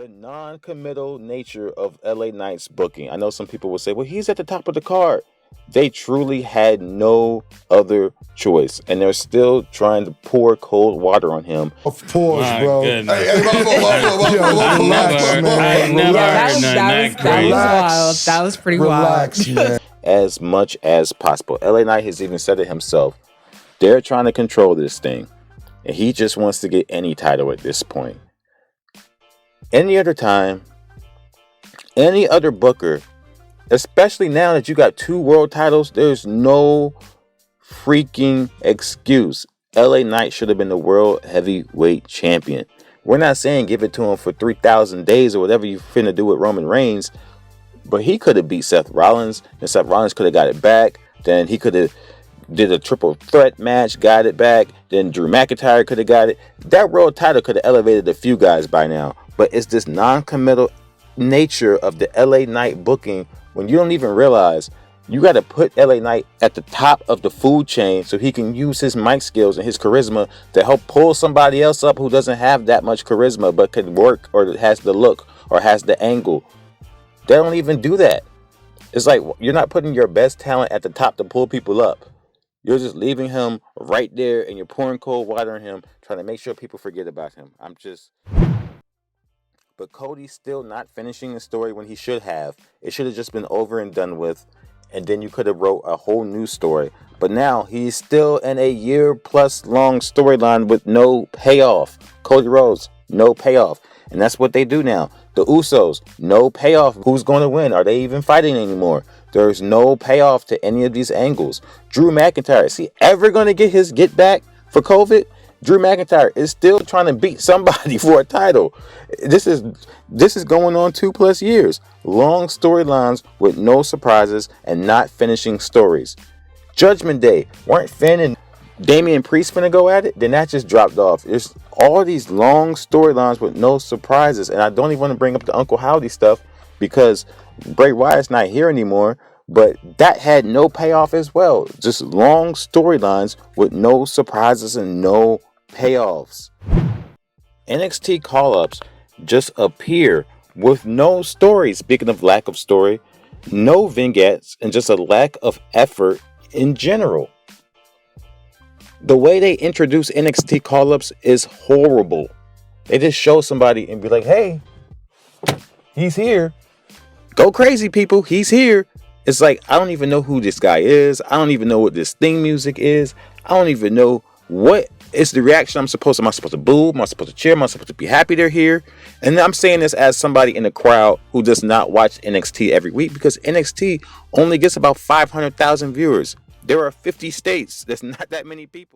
The non-committal nature of LA Knight's booking. I know some people will say, well, he's at the top of the card. They truly had no other choice, and they're still trying to pour cold water on him. Of course, bro. I never heard nothing that crazy. Wild. That was pretty Relax, wild. man. As much as possible. LA Knight has even said it himself. They're trying to control this thing, and he just wants to get any title at this point. Any other time, any other booker, especially now that you got 2 world titles, there's no freaking excuse. LA Knight should have been the world heavyweight champion. We're not saying give it to him for 3,000 days or whatever you finna do with Roman Reigns, but he could have beat Seth Rollins, and Seth Rollins could have got it back. Then he could have did a triple threat match, got it back. Then Drew McIntyre could have got it. That world title could have elevated a few guys by now. But it's this non-committal nature of the LA Knight booking when you don't even realize you got to put LA Knight at the top of the food chain so he can use his mic skills and his charisma to help pull somebody else up who doesn't have that much charisma but can work or has the look or has the angle. They don't even do that. It's like you're not putting your best talent at the top to pull people up. You're just leaving him right there and you're pouring cold water on him, trying to make sure people forget about him. But Cody's still not finishing the story when he should have. It should have just been over and done with, and then you could have wrote a whole new story. But now he's still in a year-plus long storyline with no payoff. Cody Rhodes, no payoff. And that's what they do now. The Usos, no payoff. Who's going to win? Are they even fighting anymore? There's no payoff to any of these angles. Drew McIntyre, is he ever going to get his get back for COVID? Drew McIntyre is still trying to beat somebody for a title. This is going on 2+ years. Long storylines with no surprises and not finishing stories. Judgment Day, weren't Finn and Damian Priest finna go at it? Then that just dropped off. There's all these long storylines with no surprises. And I don't even want to bring up the Uncle Howdy stuff because Bray Wyatt's not here anymore. But that had no payoff as well. Just long storylines with no surprises and no payoffs. NXT call-ups just appear with no story. Speaking of lack of story, no vignettes, and just a lack of effort in general. The way they introduce NXT call-ups is horrible. They just show somebody and be like, hey, he's here. Go crazy, people. He's here. It's like, I don't even know who this guy is. I don't even know what this theme music is. I don't even know what is the reaction Am I supposed to boo? Am I supposed to cheer? Am I supposed to be happy they're here? And I'm saying this as somebody in the crowd who does not watch NXT every week because NXT only gets about 500,000 viewers. There are 50 states. There's not that many people.